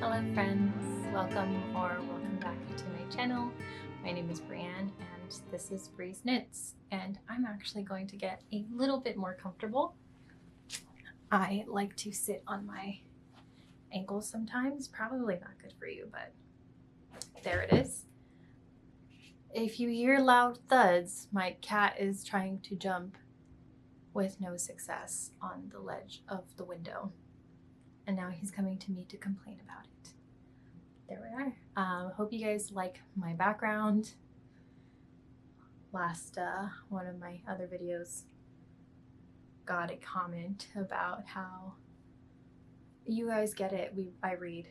Hello friends, welcome back to my channel. My name is Brianne and this is Bresknits, and I'm actually going to get a little bit more comfortable. I like to sit on my ankles sometimes, probably not good for you, but there it is. If you hear loud thuds, my cat is trying to jump with no success on the ledge of the window, and now he's coming to me to complain about it. There we are. Hope you guys like my background. Last one of my other videos got a comment about how you guys get it. I read.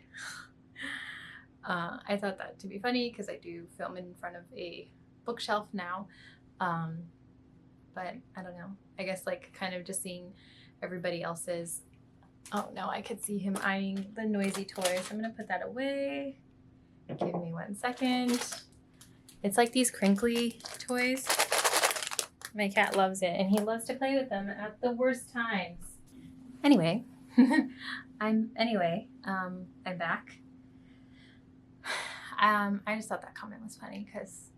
I thought that to be funny because I do film in front of a bookshelf now. But I don't know. I guess like kind of just seeing everybody else's. Oh no, I could see him eyeing the noisy toys. I'm gonna put that away. Give me 1 second. It's like these crinkly toys. My cat loves it and he loves to play with them at the worst times. Anyway, I'm back. I just thought that comment was funny because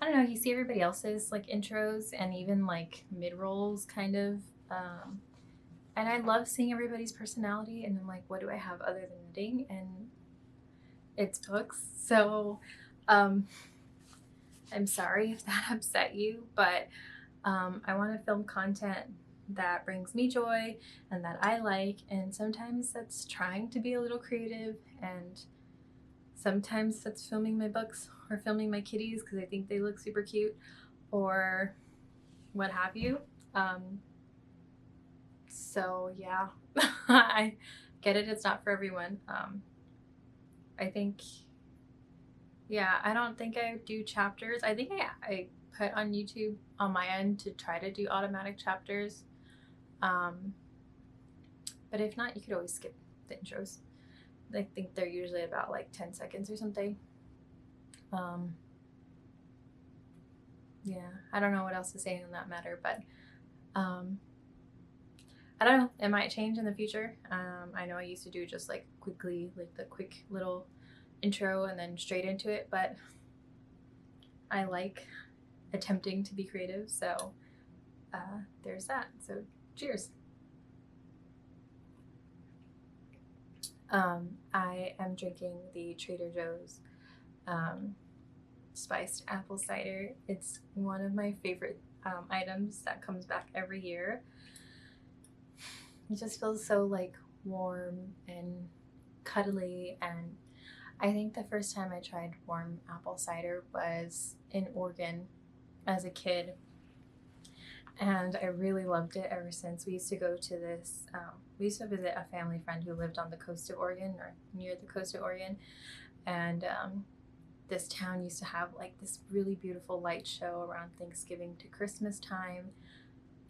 I don't know, you see everybody else's like intros and even like mid-rolls kind of. And I love seeing everybody's personality, and I'm like, what do I have other than knitting? And it's books. So I'm sorry if that upset you, but I want to film content that brings me joy and that I like, and sometimes that's trying to be a little creative, and sometimes that's filming my books or filming my kitties because I think they look super cute or what have you. So yeah, I get it, it's not for everyone. I think, yeah, I don't think I do chapters. I think I put on YouTube on my end to try to do automatic chapters. But if not, you could always skip the intros. I think they're usually about like 10 seconds or something. Yeah, I don't know what else to say on that matter, but I don't know, it might change in the future. I know I used to do just like quickly, like the quick little intro and then straight into it, but I like attempting to be creative, so there's that. So cheers. I am drinking the Trader Joe's spiced apple cider. It's one of my favorite items that comes back every year. It just feels so like warm and cuddly, and I think the first time I tried warm apple cider was in Oregon as a kid, and I really loved it ever since. We used to go to this, we used to visit a family friend who lived on the coast of Oregon or near the coast of Oregon, and this town used to have like this really beautiful light show around Thanksgiving to Christmas time.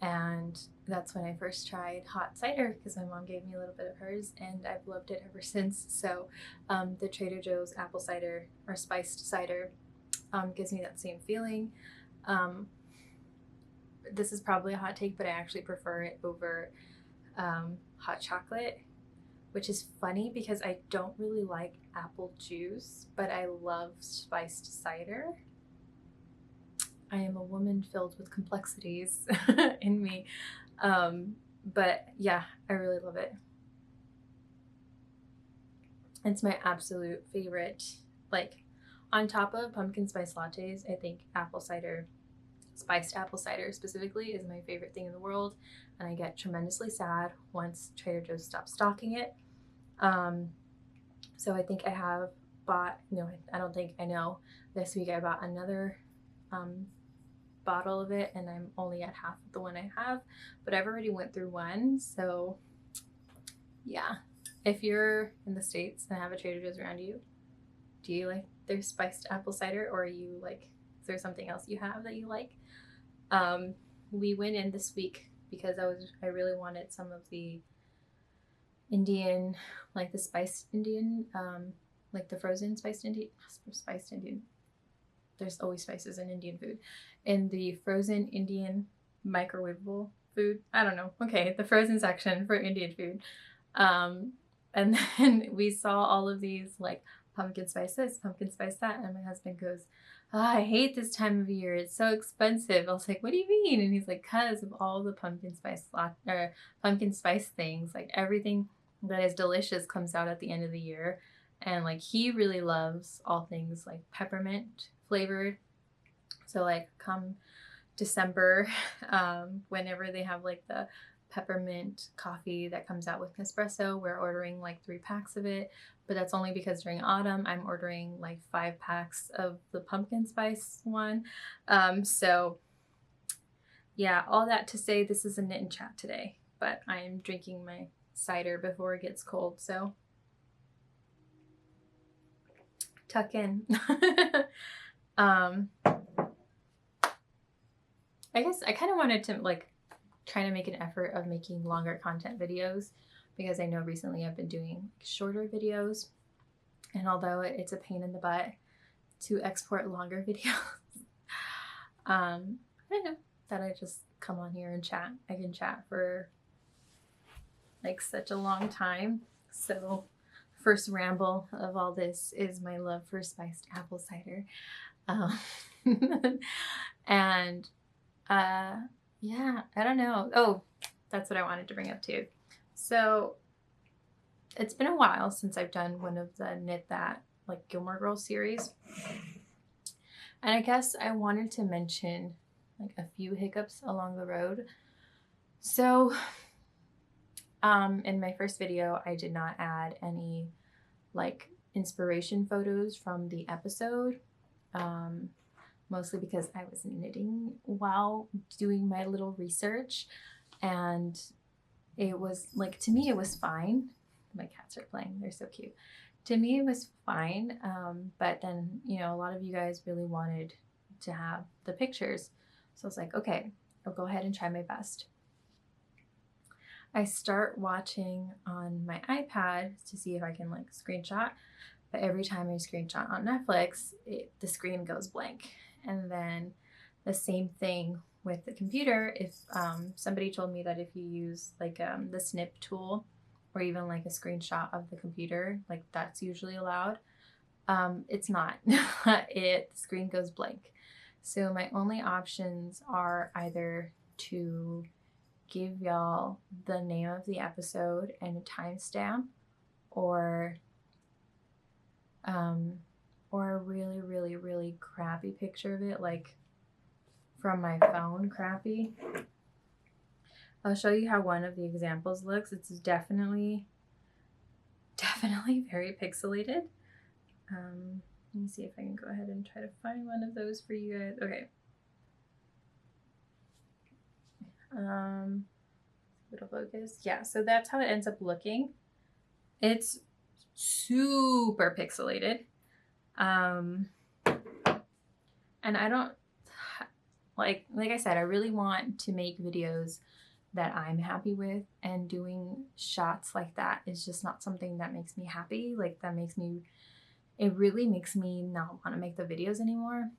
And that's when I first tried hot cider because my mom gave me a little bit of hers, and I've loved it ever since. So the Trader Joe's apple cider or spiced cider gives me that same feeling. This is probably a hot take, but I actually prefer it over hot chocolate, which is funny because I don't really like apple juice, but I love spiced cider. I am a woman filled with complexities in me. But yeah, I really love it. It's my absolute favorite. Like, on top of pumpkin spice lattes, I think apple cider, spiced apple cider specifically, is my favorite thing in the world. And I get tremendously sad once Trader Joe's stops stocking it. So I think I have bought, no, I don't think, I know this week I bought another bottle of it, and I'm only at half of the one I have, but I've already went through one. So yeah, if you're in the States and have a Trader Joe's around you, do you like their spiced apple cider, or are you like, is there something else you have that you like? We went in this week because I really wanted some of the Indian, like the spiced Indian, like the frozen spiced Indian. There's always spices in Indian food. In the frozen Indian microwavable food, I don't know. Okay, the frozen section for Indian food. And then we saw all of these like pumpkin spice this, pumpkin spice that. And my husband goes, oh, I hate this time of year. It's so expensive. I was like, what do you mean? And he's like, because of all the pumpkin spice or pumpkin spice things, like everything that is delicious comes out at the end of the year. And like he really loves all things like peppermint flavored. So like come December, whenever they have like the peppermint coffee that comes out with Nespresso, we're ordering like 3 packs of it. But that's only because during autumn I'm ordering like 5 packs of the pumpkin spice one. So yeah, all that to say, this is a knit and chat today, but I'm drinking my cider before it gets cold, so tuck in. I guess I kind of wanted to like try to make an effort of making longer content videos, because I know recently I've been doing shorter videos, and although it's a pain in the butt to export longer videos, I don't know, that I just come on here and chat. I can chat for like such a long time. So first ramble of all this is my love for spiced apple cider. And yeah, I don't know. Oh, that's what I wanted to bring up too. So it's been a while since I've done one of the Knit That like Gilmore Girls series. And I guess I wanted to mention like a few hiccups along the road. So in my first video, I did not add any like inspiration photos from the episode. Mostly because I was knitting while doing my little research, and it was like, to me it was fine. My cats are playing, they're so cute. To me it was fine, but then, you know, a lot of you guys really wanted to have the pictures, so I was like, okay, I'll go ahead and try my best. I start watching on my iPad to see if I can like screenshot, but every time I screenshot on Netflix, the screen goes blank. And then the same thing with the computer. If somebody told me that if you use like the snip tool, or even like a screenshot of the computer, like that's usually allowed. It's not. The screen goes blank. So my only options are either to give y'all the name of the episode and a timestamp, or a really, really, really crappy picture of it, like from my phone, crappy. I'll show you how one of the examples looks. It's definitely very pixelated. Let me see if I can go ahead and try to find one of those for you guys. Okay. Little focus. Yeah, so that's how it ends up looking. It's super pixelated. And I don't like I said, I really want to make videos that I'm happy with, and doing shots like that is just not something that makes me happy. Like it really makes me not want to make the videos anymore.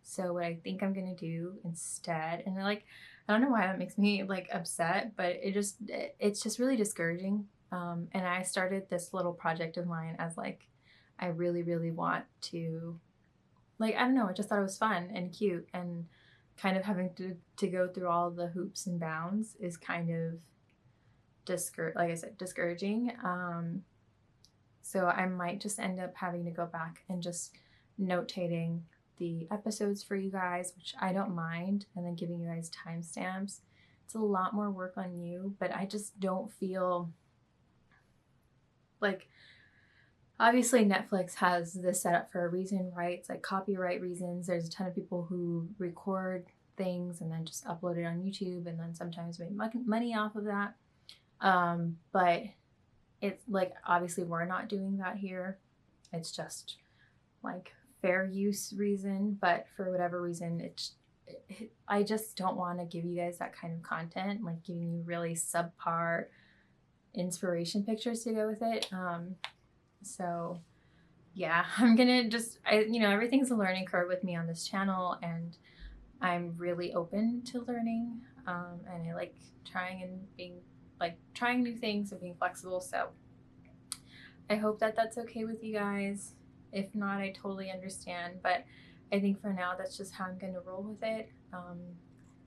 So what I think I'm gonna do instead, and like, I don't know why that makes me like upset, but it's just really discouraging. And I started this little project of mine as like, I really, really want to, like, I don't know, I just thought it was fun and cute, and kind of having to go through all the hoops and bounds is kind of discouraging. So I might just end up having to go back and just notating the episodes for you guys, which I don't mind, and then giving you guys timestamps. It's a lot more work on you, but I just don't feel like, obviously Netflix has this set up for a reason, right? It's like copyright reasons. There's a ton of people who record things and then just upload it on YouTube, and then sometimes make money off of that. But it's like, obviously we're not doing that here. It's just like fair use reason, but for whatever reason, I just don't want to give you guys that kind of content, like giving you really subpar inspiration pictures to go with it. So yeah, I'm gonna just, everything's a learning curve with me on this channel, and I'm really open to learning, and I like trying and being like trying new things and being flexible. So I hope that that's okay with you guys. If not, I totally understand, but I think for now that's just how I'm going to roll with it. So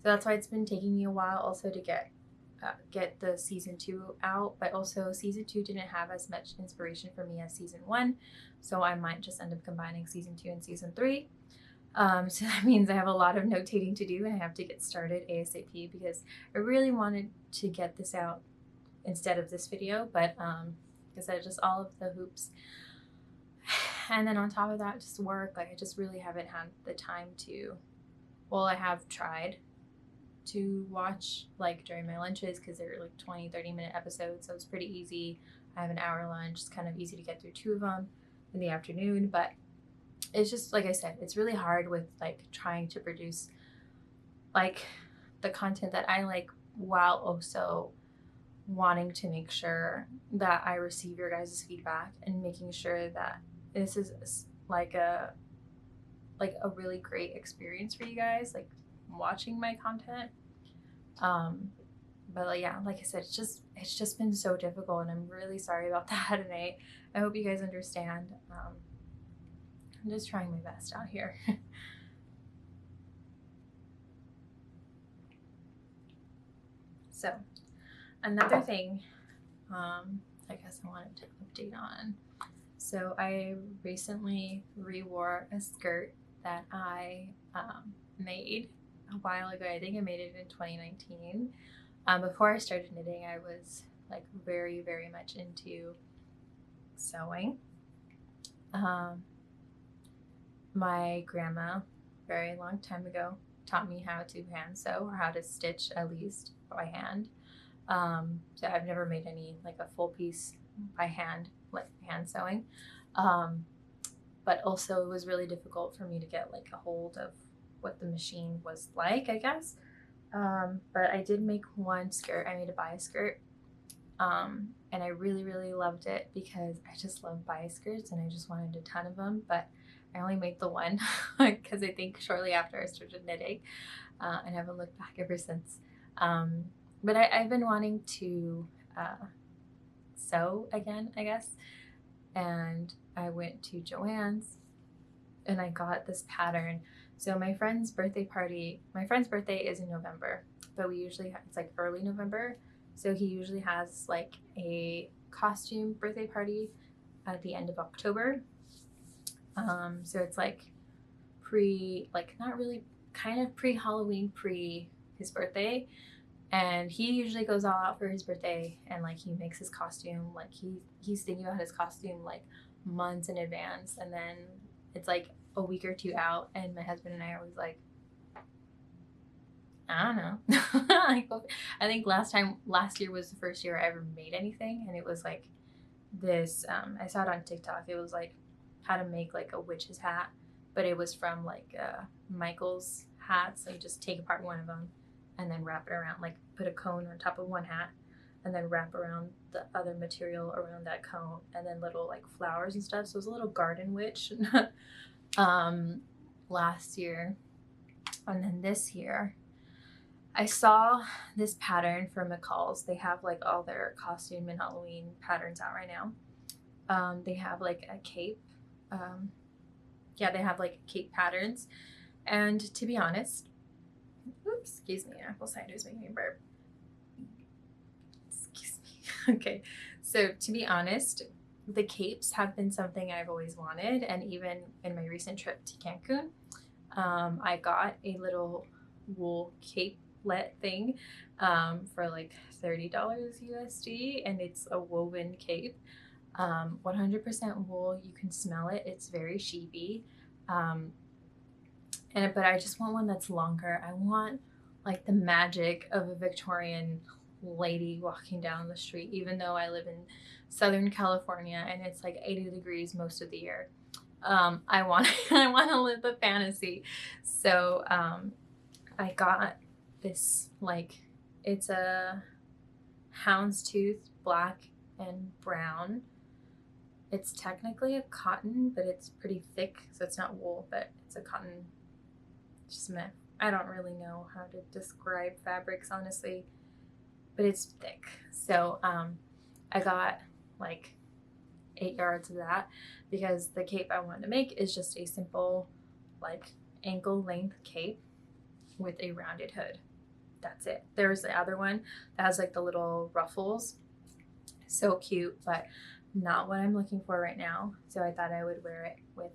that's why it's been taking me a while also to get the season 2 out, but also season 2 didn't have as much inspiration for me as season 1, so I might just end up combining season 2 and season 3. So that means I have a lot of notating to do and I have to get started ASAP because I really wanted to get this out instead of this video, but because I just all of the hoops, and then on top of that just work, like I just really haven't had the time to, well, I have tried to watch like during my lunches because they're like 20-30 minute episodes, so it's pretty easy. I have an hour lunch, it's kind of easy to get through 2 of them in the afternoon, but it's just like I said, it's really hard with like trying to produce like the content that I like while also wanting to make sure that I receive your guys' feedback and making sure that this is like a really great experience for you guys, like watching my content. But like, yeah, like I said, it's just been so difficult, and I'm really sorry about that, and I hope you guys understand. I'm just trying my best out here. So another thing I guess I wanted to update on. So I recently rewore a skirt that I made a while ago. I think I made it in 2019. Before I started knitting, I was like very, very much into sewing. My grandma, very long time ago, taught me how to hand sew, or how to stitch at least by hand. So I've never made any like a full piece by hand, like hand sewing. But also it was really difficult for me to get like a hold of what the machine was like, I guess. But I did make one skirt. I made a bias skirt. And I really, really loved it because I just love bias skirts and I just wanted a ton of them, but I only made the one because I think shortly after I started knitting, and haven't looked back ever since. But I've been wanting to sew again, I guess. And I went to Joann's and I got this pattern. So my friend's birthday is in November, but we usually it's like early November. So he usually has like a costume birthday party at the end of October. So it's like not really, kind of pre-Halloween, pre his birthday. And he usually goes all out for his birthday and like he makes his costume, like he's thinking about his costume like months in advance, and then it's like a week or 2 out, and my husband and I are always like, I don't know. I think last year was the first year I ever made anything, and it was like this, I saw it on TikTok. It was like how to make like a witch's hat, but it was from like Michael's hats. So you just take apart one of them and then wrap it around, like put a cone on top of one hat and then wrap around the other material around that cone, and then little like flowers and stuff. So it was a little garden witch last year. And then this year I saw this pattern for McCall's. They have like all their costume and Halloween patterns out right now. They have like a cape. They have like cape patterns. And to be honest, oops, excuse me, apple cider is making me burp. Excuse me. Okay, so to be honest, the capes have been something I've always wanted, and even in my recent trip to Cancun, I got a little wool capelet thing for like $30 USD, and it's a woven cape, 100% wool. You can smell it. It's very sheepy. But I just want one that's longer. I want like the magic of a Victorian lady walking down the street, even though I live in Southern California and it's like 80 degrees most of the year. I want to live the fantasy. So I got this, like, it's a houndstooth, black and brown. It's technically a cotton, but it's pretty thick, so it's not wool, but it's a cotton. I don't really know how to describe fabrics, honestly, but it's thick. So I got like 8 yards of that because the cape I wanted to make is just a simple like ankle length cape with a rounded hood. That's it. There's the other one that has like the little ruffles. So cute, but not what I'm looking for right now. So I thought I would wear it with,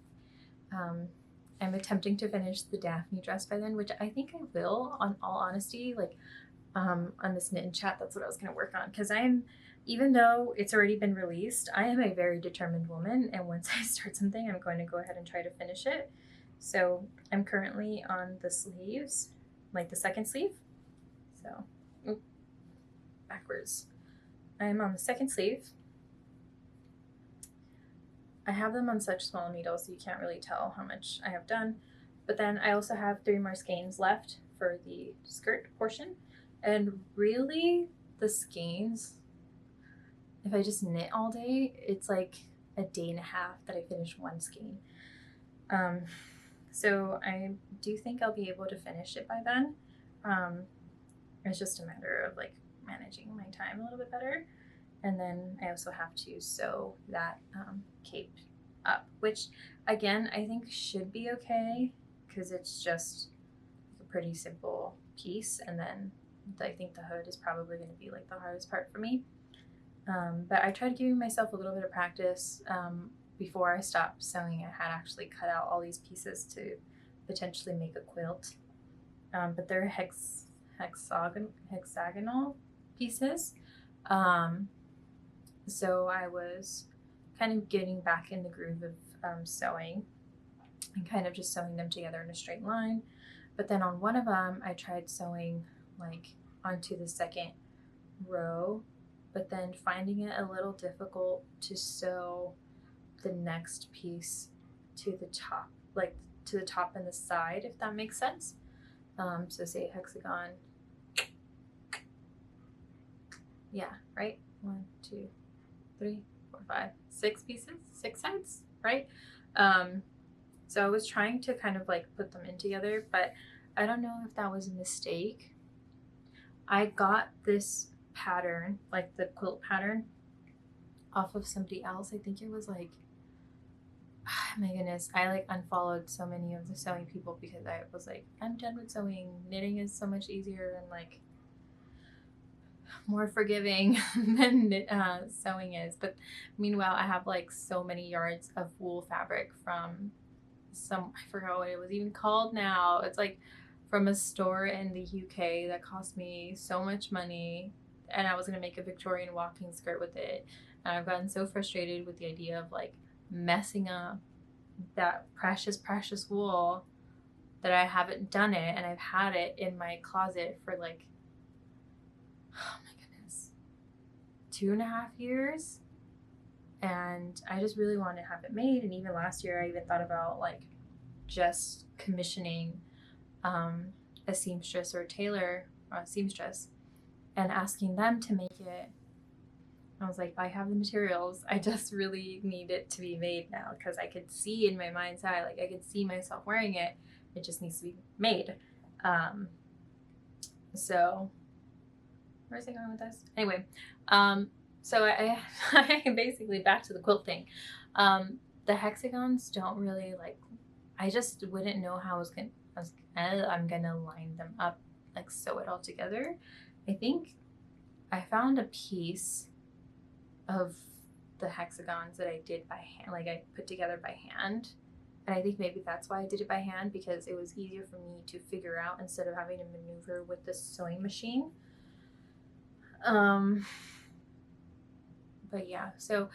I'm attempting to finish the Daphne dress by then, which I think I will, on all honesty, like on this knit and chat, that's what I was gonna work on. Cause even though it's already been released, I am a very determined woman. And once I start something, I'm going to go ahead and try to finish it. So I'm currently on the sleeves, like the second sleeve. So, backwards. I'm on the second sleeve. I have them on such small needles, so you can't really tell how much I have done. But then I also have 3 more skeins left for the skirt portion. And really, the skeins, if I just knit all day, it's like a day and a half that I finish one skein. So I do think I'll be able to finish it by then. It's just a matter of like managing my time a little bit better. And then I also have to sew that cape up, which again, I think should be okay because it's just a pretty simple piece. And then I think the hood is probably going to be like the hardest part for me. But I tried giving myself a little bit of practice before I stopped sewing. I had actually cut out all these pieces to potentially make a quilt, but they're hexagonal pieces. So I was kind of getting back in the groove of sewing and kind of just sewing them together in a straight line. But then on one of them, I tried sewing like onto the second row, but then finding it a little difficult to sew the next piece to the top, like to the top and the side, if that makes sense. So say hexagon. Yeah, right? 1, 2, 3, 4, 5, 6 pieces, 6 sides, right? So I was trying to kind of like put them in together, but I don't know if that was a mistake. I got this pattern, like the quilt pattern, off of somebody else. I think it was like, oh my goodness, I like unfollowed so many of the sewing people because I was like, I'm done with sewing. Knitting is so much easier and like more forgiving than sewing is. But meanwhile, I have like so many yards of wool fabric from I forgot what it was even called now. It's like from a store in the UK that cost me so much money, and I was gonna make a Victorian walking skirt with it. And I've gotten so frustrated with the idea of like messing up that precious wool that I haven't done it, and I've had it in my closet for like, oh my goodness, 2.5 years. And I just really want to have it made. And even last year I even thought about like just commissioning a seamstress or a tailor or a seamstress and asking them to make it. I was like, I have the materials, I just really need it to be made now, because I could see in my mind's eye, like I could see myself wearing it. It just needs to be made. So where's I going with this? Anyway, so I basically back to the quilt thing. The hexagons don't really like, I just wouldn't know how I'm gonna line them up, like sew it all together. I think I found a piece of the hexagons that I did by hand, like I put together by hand. And I think maybe that's why I did it by hand, because it was easier for me to figure out instead of having to maneuver with the sewing machine. But yeah, so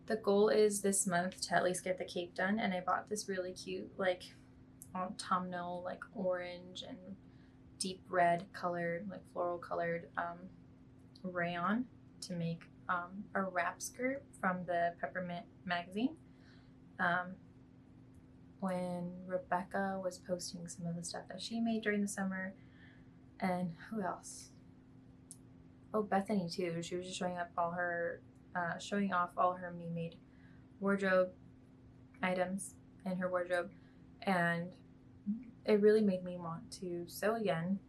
the goal is this month to at least get the cape done. And I bought this really cute like autumnal, like orange and deep red colored, like floral colored rayon to make a wrap skirt from the Peppermint magazine. When Rebecca was posting some of the stuff that she made during the summer, and who else? Oh, Bethany too. She was just showing off all her me-made wardrobe items in her wardrobe, and it really made me want to sew again,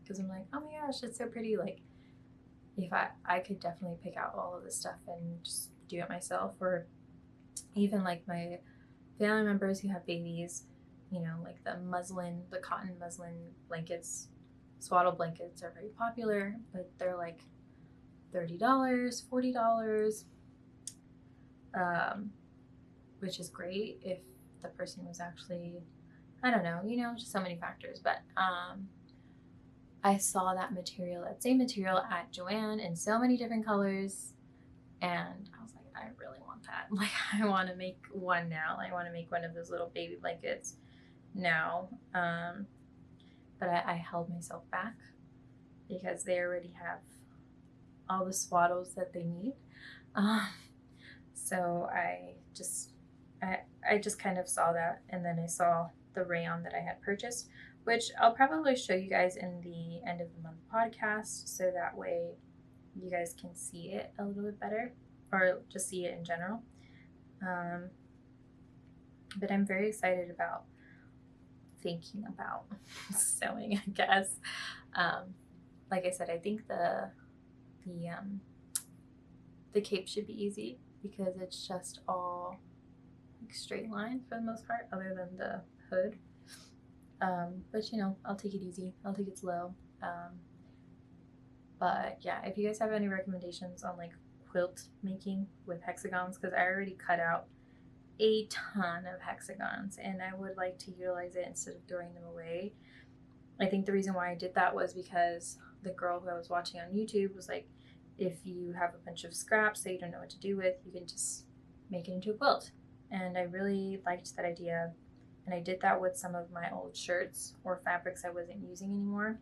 because I'm like, oh my gosh, it's so pretty. Like if I could definitely pick out all of this stuff and just do it myself, or even like my family members who have babies, you know, like the cotton muslin blankets, swaddle blankets are very popular, but they're like $30, $40, which is great if the person was actually, I don't know, you know, just so many factors. But I saw that same material at Joann in so many different colors, and I was like, I really want that. Like, I want to make one now. I want to make one of those little baby blankets now. But I held myself back because they already have all the swaddles that they need. So I just kind of saw that, and then I saw the rayon that I had purchased, which I'll probably show you guys in the end of the month podcast, so that way you guys can see it a little bit better, or just see it in general. But I'm very excited about thinking about sewing, I guess. Like I said, I think the cape should be easy because it's just all like straight lines for the most part, other than the hood. But you know, I'll take it easy. I'll take it slow. But yeah, if you guys have any recommendations on like quilt making with hexagons, because I already cut out a ton of hexagons and I would like to utilize it instead of throwing them away. I think the reason why I did that was because the girl who I was watching on YouTube was like, if you have a bunch of scraps that you don't know what to do with, you can just make it into a quilt. And I really liked that idea. And I did that with some of my old shirts or fabrics I wasn't using anymore,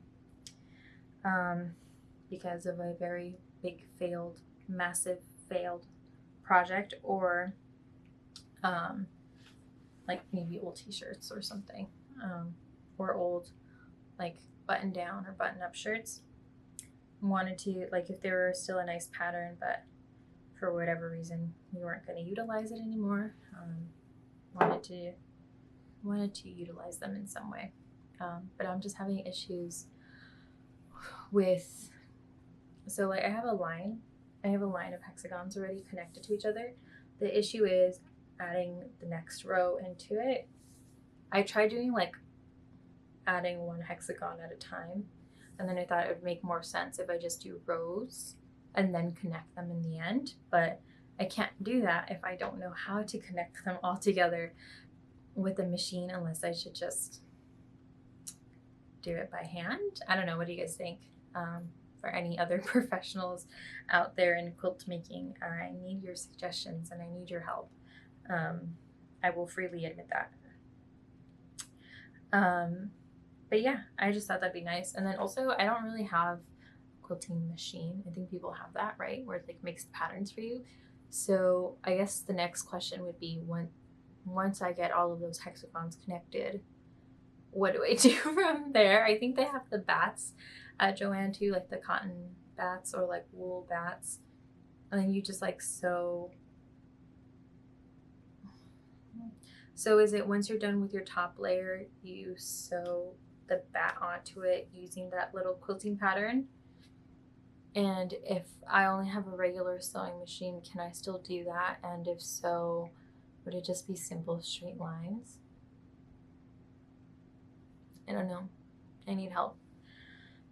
because of a very big massive failed project, or like maybe old t-shirts or something, or old like button down or button up shirts. Wanted to, like, if they were still a nice pattern, but for whatever reason you weren't going to utilize it anymore, wanted to utilize them in some way. But I'm just having issues with, so like I have a line of hexagons already connected to each other. The issue is adding the next row into it. I tried doing like adding one hexagon at a time, and then I thought it would make more sense if I just do rows and then connect them in the end, but I can't do that if I don't know how to connect them all together with a machine, unless I should just do it by hand. I don't know, what do you guys think? For any other professionals out there in quilt making, I need your suggestions and I need your help. I will freely admit that. But yeah, I just thought that'd be nice. And then also, I don't really have a quilting machine. I think people have that, right? Where it like makes the patterns for you. So I guess the next question would be, once I get all of those hexagons connected, what do I do from there? I think they have the bats at Joann too, like the cotton bats or like wool bats. And then you just like sew. So is it once you're done with your top layer, you sew the bat onto it using that little quilting pattern? And if I only have a regular sewing machine, can I still do that? And if so, would it just be simple straight lines? I don't know. I need help.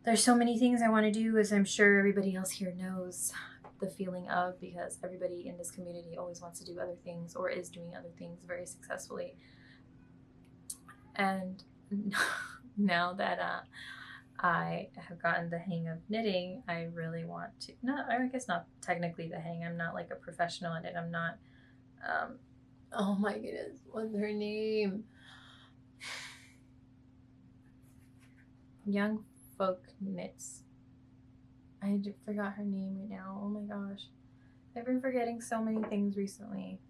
There's so many things I want to do, as I'm sure everybody else here knows the feeling of, because everybody in this community always wants to do other things or is doing other things very successfully. And now that I have gotten the hang of knitting, I really want to, I guess not technically the hang, I'm not like a professional at it, I'm not, oh my goodness, what's her name? Young Folk Knits. I forgot her name right now. Oh my gosh. I've been forgetting so many things recently.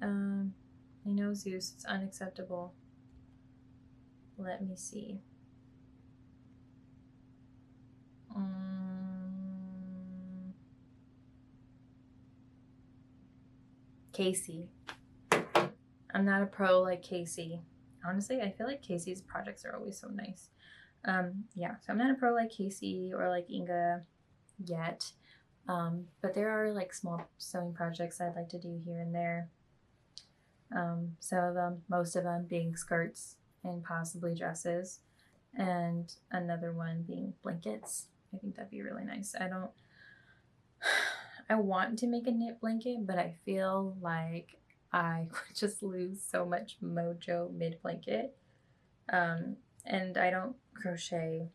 I know, Zeus, it's unacceptable. Let me see. Casey. I'm not a pro like Casey. Honestly, I feel like Casey's projects are always so nice. Yeah, so I'm not a pro like Casey or like Inga. yet. But there are like small sewing projects I'd like to do here and there. Some of them, most of them being skirts and possibly dresses, and another one being blankets. I think that'd be really nice. I want to make a knit blanket, but I feel like I would just lose so much mojo mid blanket. And I don't crochet.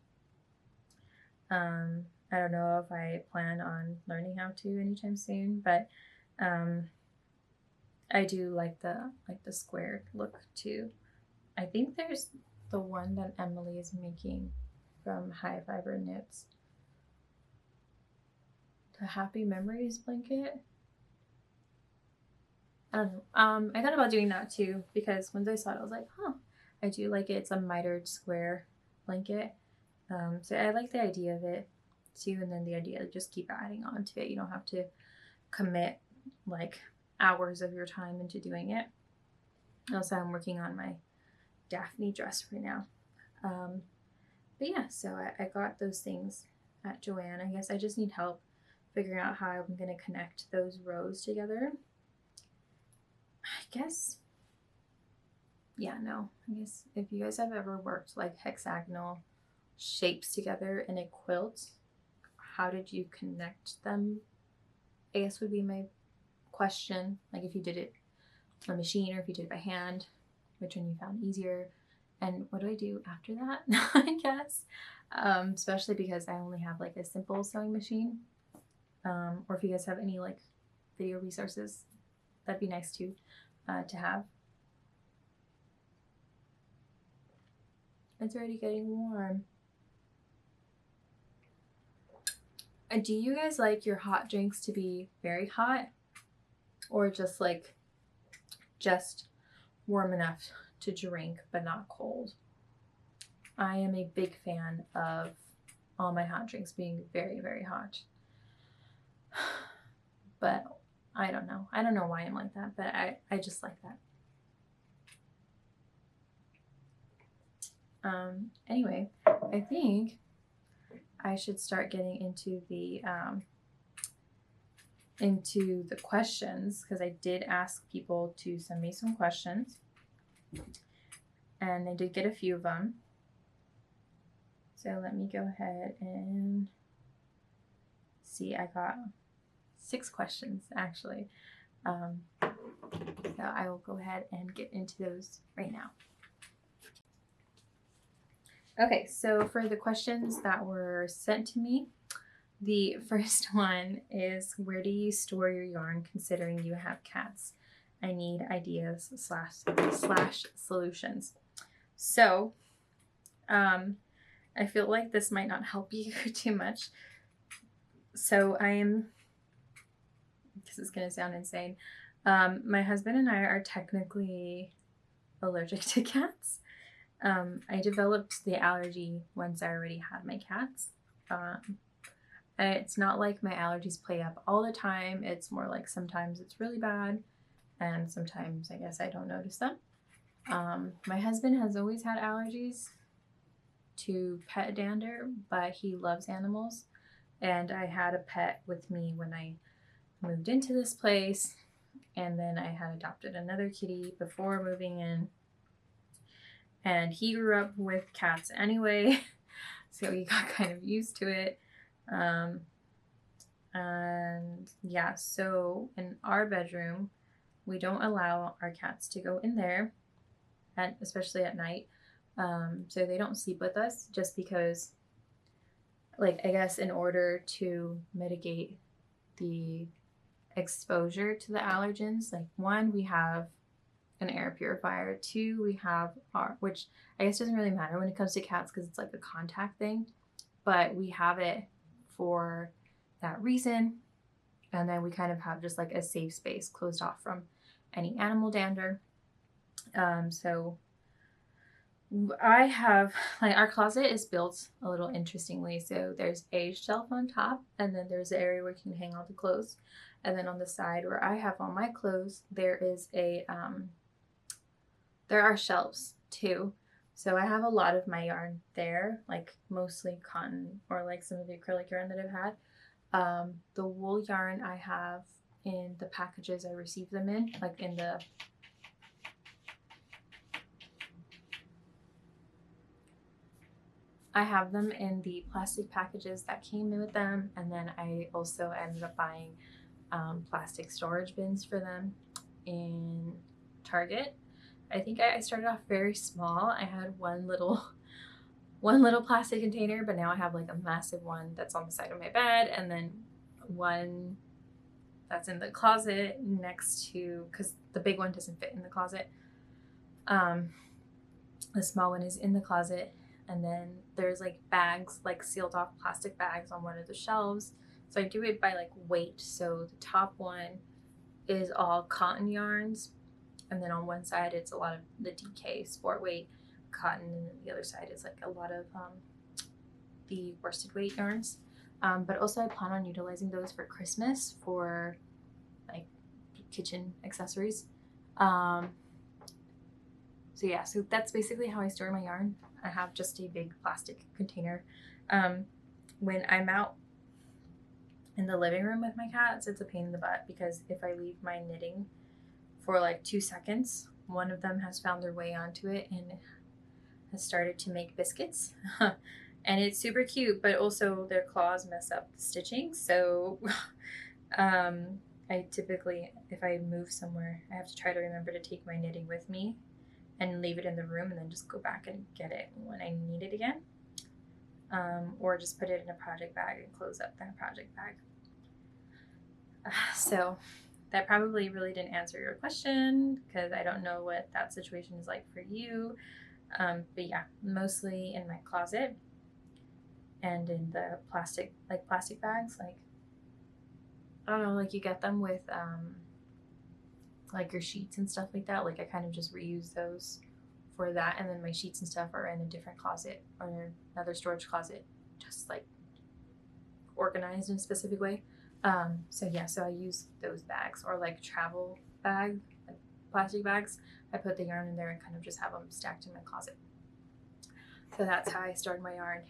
I don't know if I plan on learning how to anytime soon, but I do like the square look too. I think there's the one that Emily is making from High Fiber Knits. The Happy Memories blanket. I don't know. I thought about doing that too because once I saw it, I was like, huh, I do like it. It's a mitered square blanket. So I like the idea of it too, and then the idea to just keep adding on to it. You don't have to commit like hours of your time into doing it. Also, I'm working on my Daphne dress right now. But yeah, so I got those things at Joann. I guess I just need help figuring out how I'm going to connect those rows together. I guess if you guys have ever worked like hexagonal shapes together in a quilt, how did you connect them? I guess would be my question. Like if you did it on a machine or if you did it by hand, which one you found easier, and what do I do after that? I guess, especially because I only have like a simple sewing machine. Or if you guys have any like video resources, that'd be nice too to have. It's already getting warm. Do you guys like your hot drinks to be very hot, or just warm enough to drink but not cold? I am a big fan of all my hot drinks being very, very hot. But I don't know. I don't know why I'm like that, but I just like that. Anyway, I think I should start getting into the questions, because I did ask people to send me some questions, and I did get a few of them. So let me go ahead and see. I got 6 questions actually. So I will go ahead and get into those right now. Okay, so for the questions that were sent to me, the first one is, where do you store your yarn considering you have cats? I need ideas slash solutions. So I feel like this might not help you too much. So this is going to sound insane. My husband and I are technically allergic to cats. I developed the allergy once I already had my cats. And it's not like my allergies play up all the time. It's more like sometimes it's really bad, and sometimes I guess I don't notice them. My husband has always had allergies to pet dander, but he loves animals. And I had a pet with me when I moved into this place, and then I had adopted another kitty before moving in. And he grew up with cats anyway, so he got kind of used to it. And yeah, so in our bedroom, we don't allow our cats to go in there, especially at night. So they don't sleep with us, just because, like, I guess in order to mitigate the exposure to the allergens, like, 1, we have an air purifier. 2, we have which I guess doesn't really matter when it comes to cats because it's like a contact thing, but we have it for that reason. And then we kind of have just like a safe space closed off from any animal dander. So I have, like, our closet is built a little interestingly. So there's a shelf on top, and then there's the area where you can hang all the clothes. And then on the side where I have all my clothes, there is there are shelves too. So I have a lot of my yarn there, like mostly cotton or like some of the acrylic yarn that I've had. The wool yarn I have in the packages I receive them in, like in the I have them in the plastic packages that came with them, and then I also ended up buying plastic storage bins for them in Target. I think I started off very small. I had one little plastic container, but now I have like a massive one that's on the side of my bed, and then one that's in the closet next to, because the big one doesn't fit in the closet. The small one is in the closet, and then there's like bags, like sealed off plastic bags on one of the shelves. So I do it by like weight. So the top one is all cotton yarns, and then on one side it's a lot of the DK sport weight cotton, and then the other side is like a lot of the worsted weight yarns. But also I plan on utilizing those for Christmas for like kitchen accessories. So yeah, so that's basically how I store my yarn. I have just a big plastic container. When I'm out in the living room with my cats, it's a pain in the butt because if I leave my knitting for like 2 seconds, one of them has found their way onto it and has started to make biscuits. And it's super cute, but also their claws mess up the stitching. So I typically, if I move somewhere, I have to try to remember to take my knitting with me and leave it in the room and then just go back and get it when I need it again. Or just put it in a project bag and close up that project bag. So that probably really didn't answer your question because I don't know what that situation is like for you. But yeah, mostly in my closet and in the plastic bags. Like, I don't know, like you get them with like your sheets and stuff like that. Like I kind of just reuse those for that, and then my sheets and stuff are in a different closet or another storage closet, just like organized in a specific way. So yeah, so I use those bags or like travel bag, like plastic bags. I put the yarn in there and kind of just have them stacked in my closet. So that's how I stored my yarn,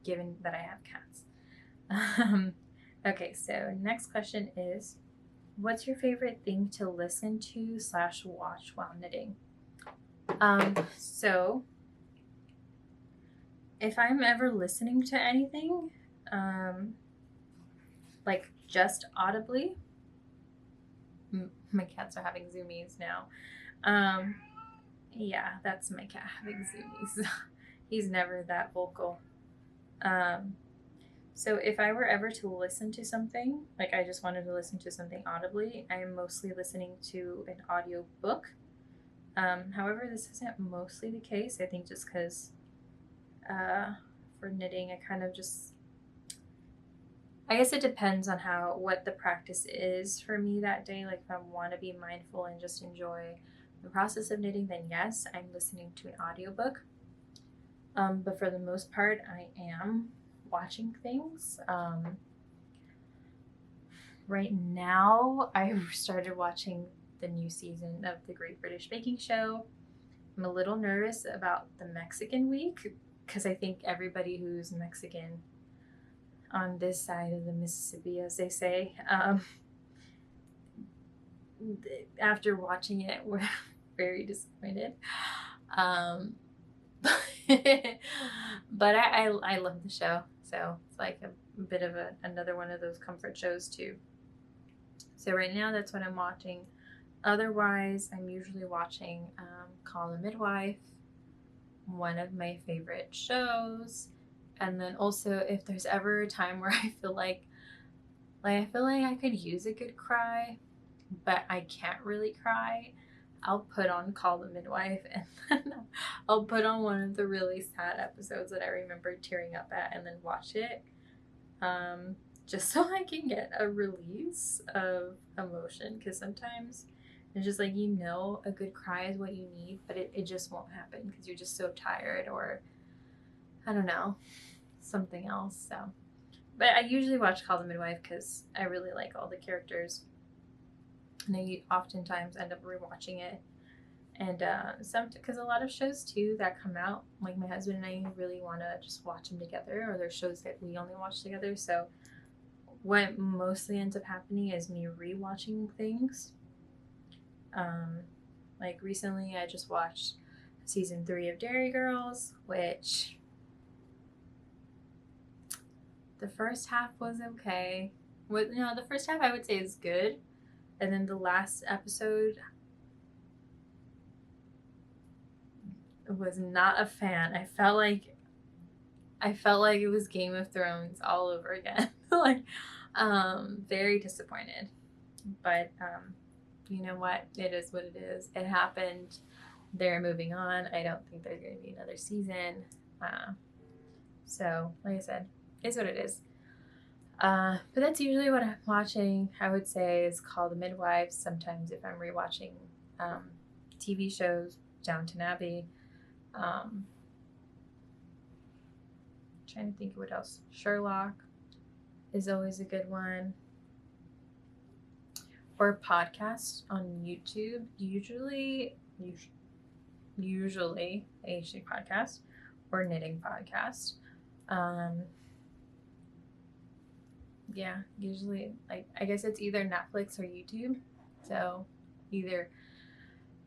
given that I have cats. Okay, so next question is, what's your favorite thing to listen to / watch while knitting? So if I'm ever listening to anything, like just audibly, my cats are having zoomies now. Yeah, that's my cat having zoomies. He's never that vocal. So if I were ever to listen to something, like I just wanted to listen to something audibly, I am mostly listening to an audio book. However, this isn't mostly the case. I think just because for knitting, I kind of just, I guess it depends on what the practice is for me that day. Like if I want to be mindful and just enjoy the process of knitting, then yes, I'm listening to an audiobook. But for the most part, I am watching things. Right now, I started watching the new season of the Great British Baking Show. I'm a little nervous about the Mexican week because I think everybody who's Mexican on this side of the Mississippi, as they say, after watching it, we're very disappointed. But I love the show, so it's like a bit of another one of those comfort shows too. So right now that's what I'm watching. Otherwise, I'm usually watching Call the Midwife, one of my favorite shows. And then also, if there's ever a time where I feel like I could use a good cry, but I can't really cry, I'll put on Call the Midwife, and then I'll put on one of the really sad episodes that I remember tearing up at and then watch it. Just so I can get a release of emotion, because sometimes it's just like, a good cry is what you need, but it just won't happen because you're just so tired, or I don't know, something else. So, but I usually watch Call the Midwife because I really like all the characters, and I oftentimes end up rewatching it. And because a lot of shows too that come out, like my husband and I really want to just watch them together, or there's shows that we only watch together. So what mostly ends up happening is me rewatching things. Like recently, I just watched season 3 of Dairy Girls, which the first half was okay. The first half I would say is good, and then the last episode was not a fan. I felt like it was Game of Thrones all over again. Like, very disappointed. But you know what? It is what it is. It happened. They're moving on. I don't think there's going to be another season. So, like I said, it's what it is. But that's usually what I'm watching. I would say is called The Midwives. Sometimes if I'm rewatching TV shows, Downton Abbey. Trying to think of what else. Sherlock is always a good one. Or podcasts on YouTube. Usually a HC podcast or knitting podcast. Yeah, usually like I guess it's either Netflix or YouTube. So either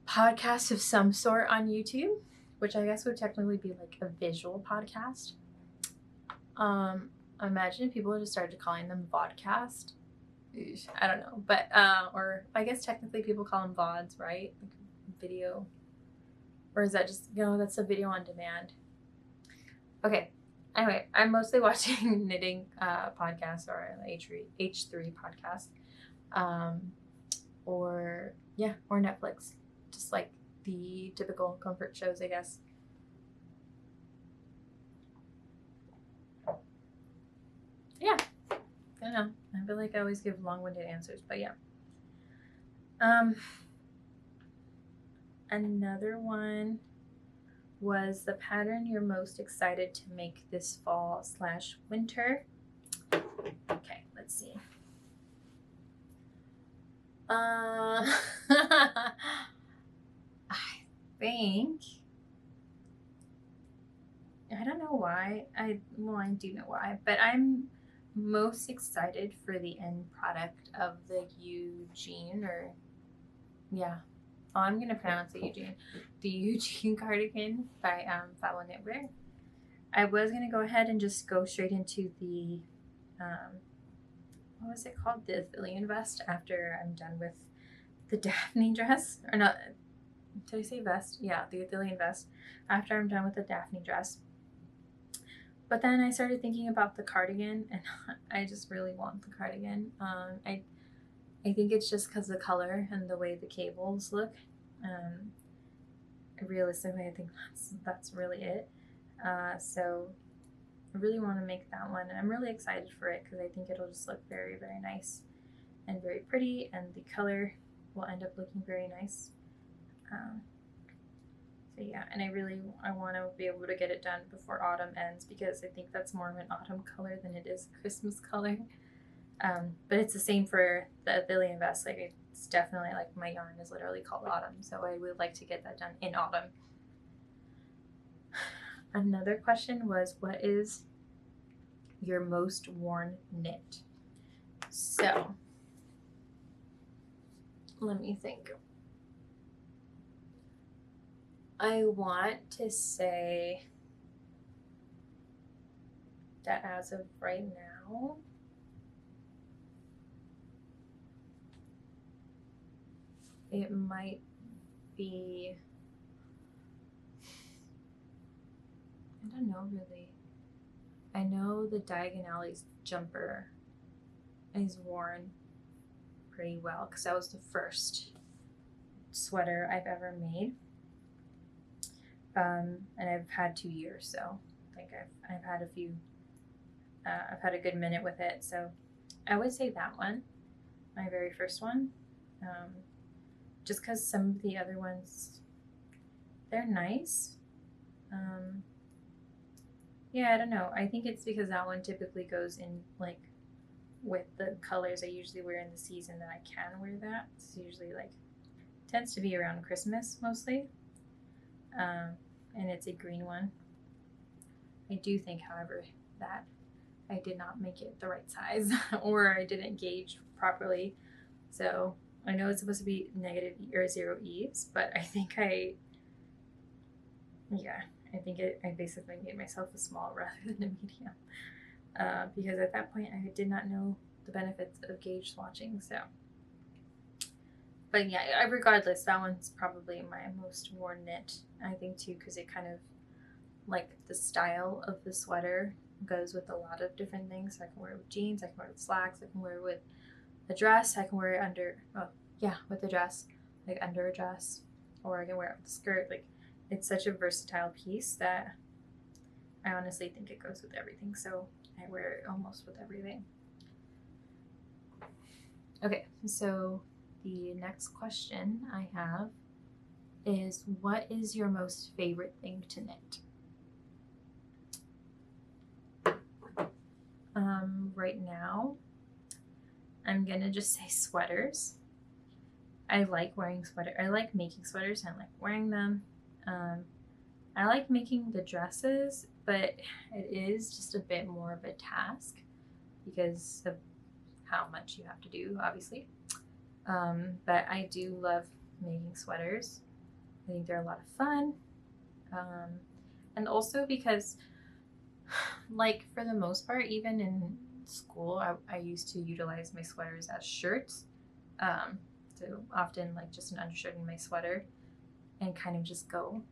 podcast of some sort on YouTube, which I guess would technically be like a visual podcast. Imagine if people just started calling them vodcast. I don't know, but or I guess technically people call them VODs, right? Like video, or is that just that's a video on demand? Okay. Anyway, I'm mostly watching knitting podcasts or H3 podcast, or Netflix, just like the typical comfort shows, I guess. Yeah, I don't know. I feel like I always give long-winded answers, but yeah. Another one was the pattern you're most excited to make this fall/winter. Okay, let's see. I think I don't know why. I do know why, but I'm most excited for the end product of the Eugene I'm gonna pronounce it Eugene. The Eugene cardigan by Fat One Knitwear. I was gonna go ahead and just go straight into the what was it called? The Athelian vest after I'm done with the Daphne dress. Or not, did I say vest? Yeah, the Athelian vest after I'm done with the Daphne dress. But then I started thinking about the cardigan, and I just really want the cardigan. I think it's just because the color and the way the cables look. Realistically, I think that's really it. So I really want to make that one, and I'm really excited for it because I think it'll just look very, very nice and very pretty, and the color will end up looking very nice. So yeah, and I want to be able to get it done before autumn ends because I think that's more of an autumn color than it is a Christmas color. But it's the same for the Athelian vest. Like it's definitely like my yarn is literally called autumn, so I would like to get that done in autumn. Another question was, what is your most worn knit? So let me think. I want to say that as of right now, it might be, I don't know really. I know the Diagonales jumper is worn pretty well because that was the first sweater I've ever made. And I've had 2 years, so like I've had a few, I've had a good minute with it. So I would say that one, my very first one, just because some of the other ones, they're nice. Yeah, I don't know. I think it's because that one typically goes in like with the colors I usually wear in the season that I can wear that. It's usually like tends to be around Christmas mostly. And it's a green one. I do think, however, that I did not make it the right size or I didn't gauge properly. So I know it's supposed to be negative or 0 eaves, but I think I basically made myself a small rather than a medium. Because at that point I did not know the benefits of gauge swatching. So, but yeah, regardless, that one's probably my most worn knit. I think too, because it kind of like the style of the sweater goes with a lot of different things. I can wear it with jeans, I can wear it with slacks, I can wear it with a dress, I can wear it under, with a dress, like under a dress, or I can wear it with a skirt. Like, it's such a versatile piece that I honestly think it goes with everything. So I wear it almost with everything. Okay, so the next question I have is, what is your most favorite thing to knit? Right now, I'm gonna just say sweaters. I like wearing sweaters. I like making sweaters. I like wearing them. I like making the dresses, but it is just a bit more of a task because of how much you have to do, obviously. But I do love making sweaters. I think they're a lot of fun. And also because, like, for the most part, even in school, I used to utilize my sweaters as shirts. So often, like, just an undershirt and my sweater and kind of just go.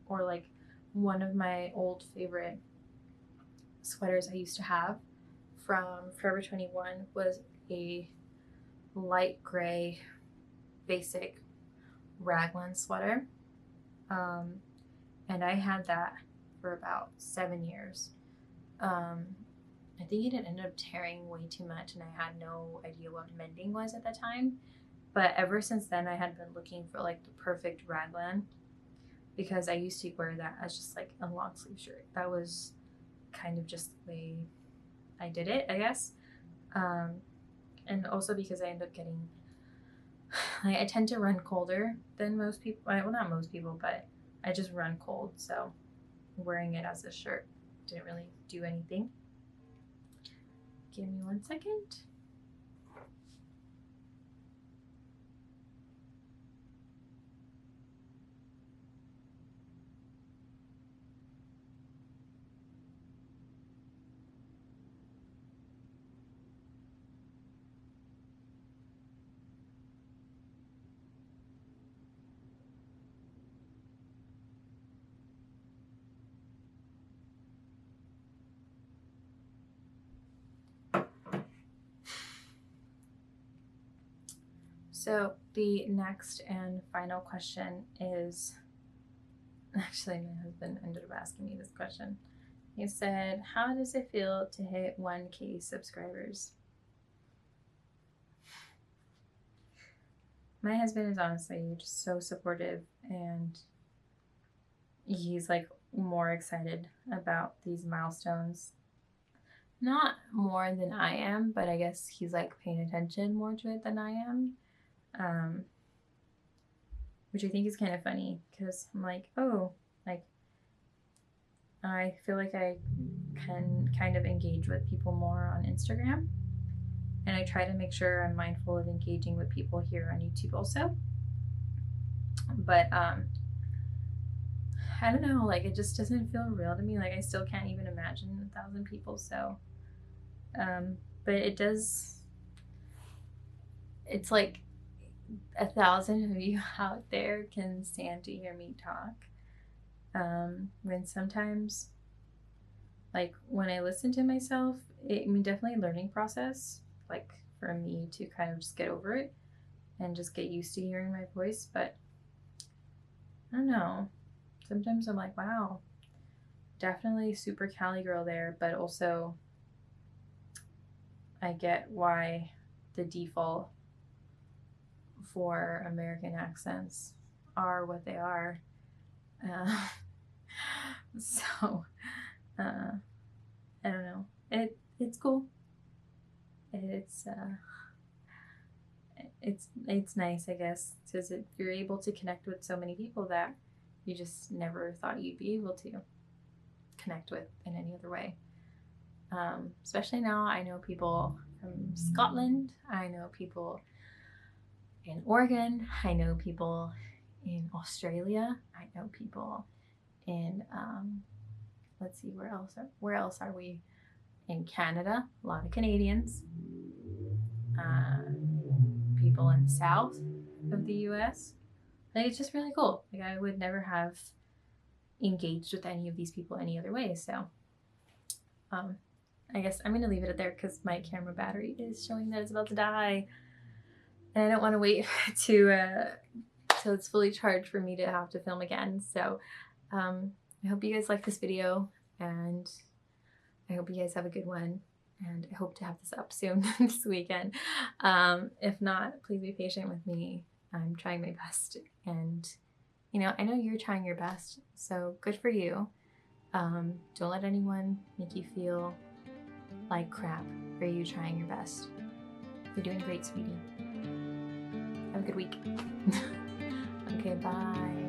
Or like one of my old favorite sweaters I used to have from Forever 21 was a light gray basic raglan sweater. And I had that for about 7 years. I think it ended up tearing way too much and I had no idea what mending was at the time. But ever since then, I had been looking for like the perfect raglan because I used to wear that as just like a long sleeve shirt. That was kind of just the way I did it, I guess. And also because I end up getting, I tend to run colder than most people. Well, not most people, but I just run cold. So wearing it as a shirt didn't really do anything. Give me 1 second. So the next and final question is, actually my husband ended up asking me this question. He said, how does it feel to hit 1K subscribers? My husband is honestly just so supportive and he's like more excited about these milestones. Not more than I am, but I guess he's like paying attention more to it than I am. Which I think is kind of funny because I'm like, oh, like I feel like I can kind of engage with people more on Instagram. And I try to make sure I'm mindful of engaging with people here on YouTube also. But I don't know, like it just doesn't feel real to me. Like I still can't even imagine 1,000 people. So, but it does, it's like 1,000 of you out there can stand to hear me talk. When sometimes, like when I listen to myself, definitely a learning process, like for me to kind of just get over it and just get used to hearing my voice. But I don't know. Sometimes I'm like, wow, definitely super Cali girl there, but also I get why the default for American accents are what they are. So I don't know. It's cool. It's nice, I guess, because you're able to connect with so many people that you just never thought you'd be able to connect with in any other way. Especially now, I know people from Scotland, I know people in Oregon, I know people in Australia, I know people in, let's see, where else are we? In Canada, a lot of Canadians, people in the south of the US. Like, it's just really cool. Like, I would never have engaged with any of these people any other way. So I guess I'm gonna leave it at there because my camera battery is showing that it's about to die, and I don't want to wait to till it's fully charged for me to have to film again. So I hope you guys like this video, and I hope you guys have a good one, and I hope to have this up soon this weekend. If not, please be patient with me. I'm trying my best, and you know, I know you're trying your best, so good for you. Don't let anyone make you feel like crap for you trying your best. You're doing great, sweetie. Have a good week. Okay, bye.